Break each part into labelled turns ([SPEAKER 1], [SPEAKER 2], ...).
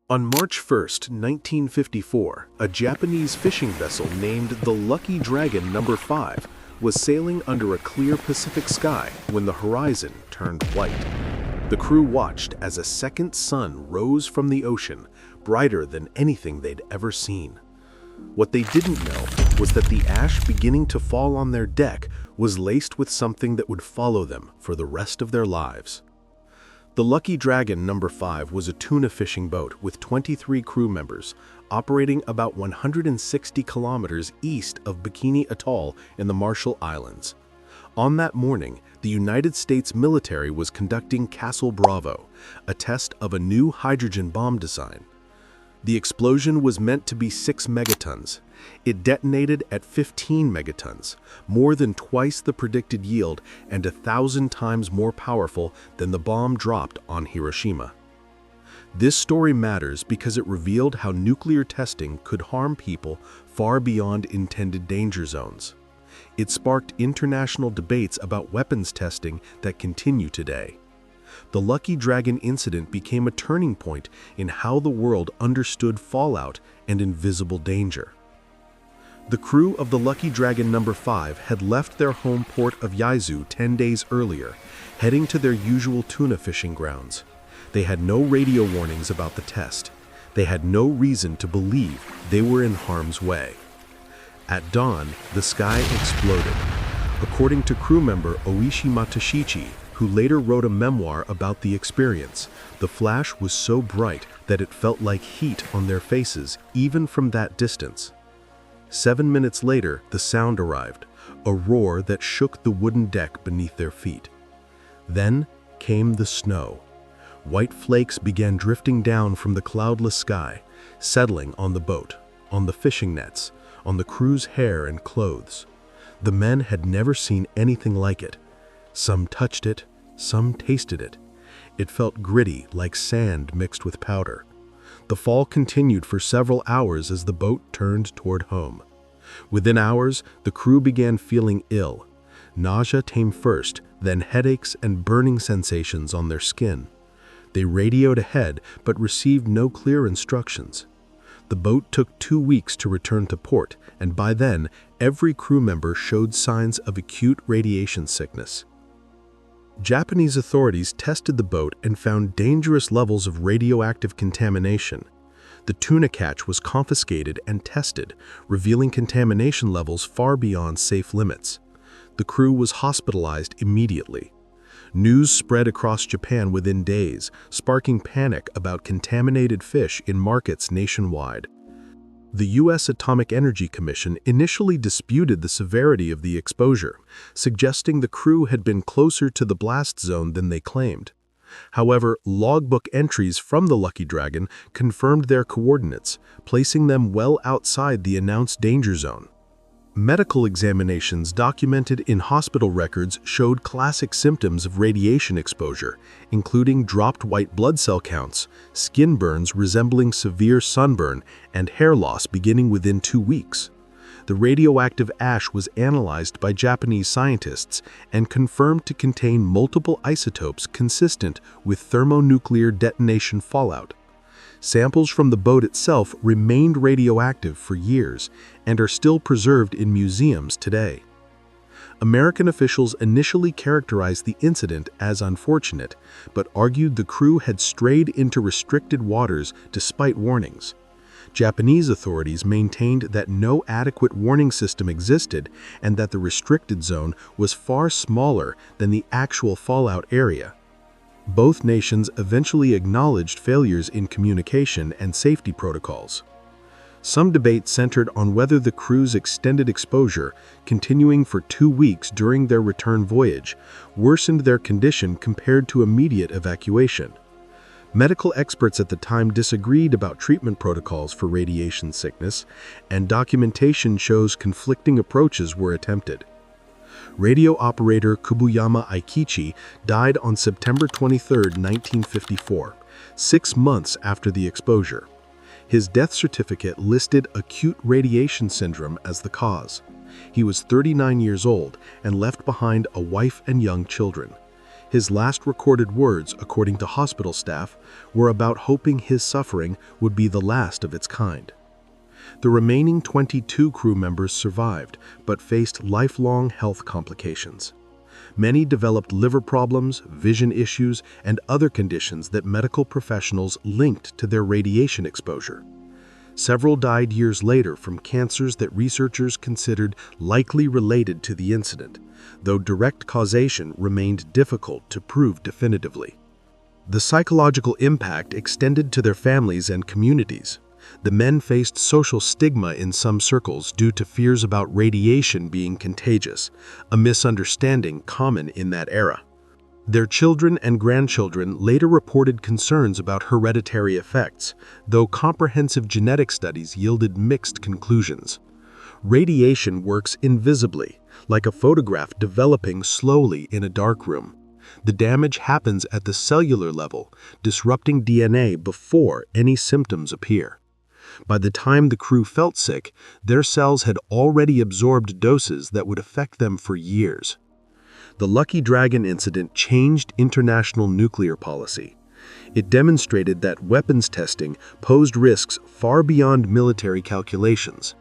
[SPEAKER 1] On March 1, 1954, a Japanese fishing vessel named the Lucky Dragon No. 5 was sailing under a clear Pacific sky when the horizon turned white. The crew watched as a second sun rose from the ocean, brighter than anything they'd ever seen. What they didn't know was that the ash beginning to fall on their deck was laced with something that would follow them for the rest of their lives. The Lucky Dragon No. 5 was a tuna fishing boat with 23 crew members, operating about 160 kilometers east of Bikini Atoll in the Marshall Islands. On that morning, the United States military was conducting Castle Bravo, a test of a new hydrogen bomb design. The explosion was meant to be 6 megatons. It detonated at 15 megatons, more than twice the predicted yield and 1,000 times more powerful than the bomb dropped on Hiroshima. This story matters because it revealed how nuclear testing could harm people far beyond intended danger zones. It sparked international debates about weapons testing that continue today. The Lucky Dragon incident became a turning point in how the world understood fallout and invisible danger. The crew of the Lucky Dragon No. 5 had left their home port of Yaesu 10 days earlier, heading to their usual tuna fishing grounds. They had no radio warnings about the test. They had no reason to believe they were in harm's way. At dawn, the sky exploded. According to crew member Oishi Matashichi, who later wrote a memoir about the experience, the flash was so bright that it felt like heat on their faces, even from that distance. 7 minutes later, the sound arrived, a roar that shook the wooden deck beneath their feet. Then came the snow. White flakes began drifting down from the cloudless sky, settling on the boat, on the fishing nets, on the crew's hair and clothes. The men had never seen anything like it. Some touched it, some tasted it. It felt gritty, like sand mixed with powder. The fall continued for several hours as the boat turned toward home. Within hours, the crew began feeling ill. Nausea came first, then headaches and burning sensations on their skin. They radioed ahead, but received no clear instructions. The boat took 2 weeks to return to port, and by then, every crew member showed signs of acute radiation sickness. Japanese authorities tested the boat and found dangerous levels of radioactive contamination. The tuna catch was confiscated and tested, revealing contamination levels far beyond safe limits. The crew was hospitalized immediately. News spread across Japan within days, sparking panic about contaminated fish in markets nationwide. The U.S. Atomic Energy Commission initially disputed the severity of the exposure, suggesting the crew had been closer to the blast zone than they claimed. However, logbook entries from the Lucky Dragon confirmed their coordinates, placing them well outside the announced danger zone. Medical examinations documented in hospital records showed classic symptoms of radiation exposure, including dropped white blood cell counts, skin burns resembling severe sunburn, and hair loss beginning within 2 weeks. The radioactive ash was analyzed by Japanese scientists and confirmed to contain multiple isotopes consistent with thermonuclear detonation fallout. Samples from the boat itself remained radioactive for years and are still preserved in museums today. American officials initially characterized the incident as unfortunate, but argued the crew had strayed into restricted waters despite warnings. Japanese authorities maintained that no adequate warning system existed and that the restricted zone was far smaller than the actual fallout area. Both nations eventually acknowledged failures in communication and safety protocols. Some debate centered on whether the crew's extended exposure, continuing for 2 weeks during their return voyage, worsened their condition compared to immediate evacuation. Medical experts at the time disagreed about treatment protocols for radiation sickness, and documentation shows conflicting approaches were attempted. Radio operator Kubuyama Aikichi died on September 23, 1954, 6 months after the exposure. His death certificate listed acute radiation syndrome as the cause. He was 39 years old and left behind a wife and young children. His last recorded words, according to hospital staff, were about hoping his suffering would be the last of its kind. The remaining 22 crew members survived, but faced lifelong health complications. Many developed liver problems, vision issues, and other conditions that medical professionals linked to their radiation exposure. Several died years later from cancers that researchers considered likely related to the incident, though direct causation remained difficult to prove definitively. The psychological impact extended to their families and communities. The men faced social stigma in some circles due to fears about radiation being contagious, a misunderstanding common in that era. Their children and grandchildren later reported concerns about hereditary effects, though comprehensive genetic studies yielded mixed conclusions. Radiation works invisibly, like a photograph developing slowly in a darkroom. The damage happens at the cellular level, disrupting DNA before any symptoms appear. By the time the crew felt sick, their cells had already absorbed doses that would affect them for years. The Lucky Dragon incident changed international nuclear policy. It demonstrated that weapons testing posed risks far beyond military calculations.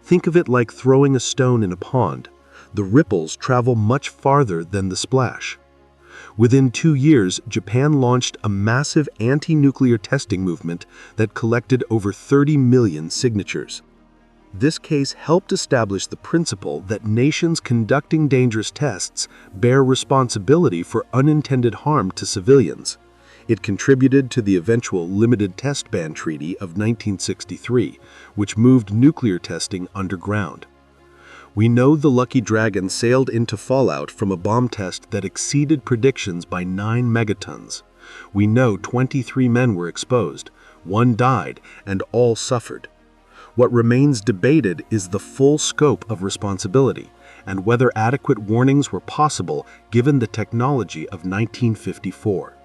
[SPEAKER 1] Think of it like throwing a stone in a pond. The ripples travel much farther than the splash. Within 2 years, Japan launched a massive anti-nuclear testing movement that collected over 30 million signatures. This case helped establish the principle that nations conducting dangerous tests bear responsibility for unintended harm to civilians. It contributed to the eventual Limited Test Ban Treaty of 1963, which moved nuclear testing underground. We know the Lucky Dragon sailed into fallout from a bomb test that exceeded predictions by 9 megatons. We know 23 men were exposed, 1 died, and all suffered. What remains debated is the full scope of responsibility and whether adequate warnings were possible given the technology of 1954.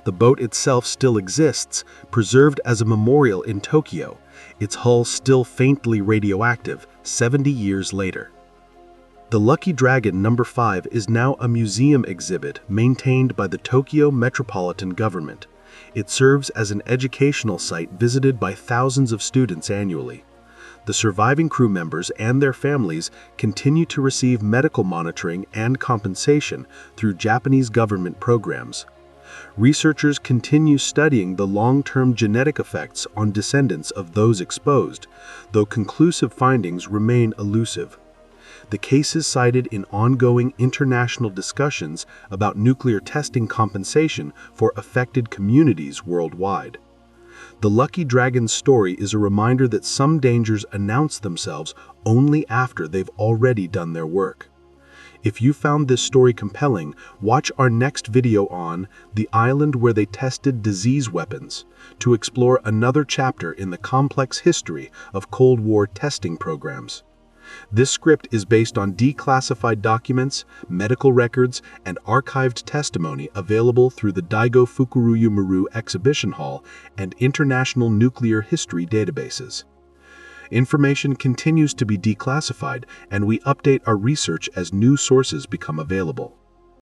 [SPEAKER 1] The boat itself still exists, preserved as a memorial in Tokyo, its hull still faintly radioactive 70 years later. The Lucky Dragon No. 5 is now a museum exhibit maintained by the Tokyo Metropolitan Government. It serves as an educational site visited by thousands of students annually. The surviving crew members and their families continue to receive medical monitoring and compensation through Japanese government programs. Researchers continue studying the long-term genetic effects on descendants of those exposed, though conclusive findings remain elusive. The case is cited in ongoing international discussions about nuclear testing compensation for affected communities worldwide. The Lucky Dragon's story is a reminder that some dangers announce themselves only after they've already done their work. If you found this story compelling, watch our next video on the island where they tested disease weapons to explore another chapter in the complex history of Cold War testing programs. This script is based on declassified documents, medical records, and archived testimony available through the Daigo Fukuruya Maru Exhibition Hall and International Nuclear History databases. Information continues to be declassified, and we update our research as new sources become available.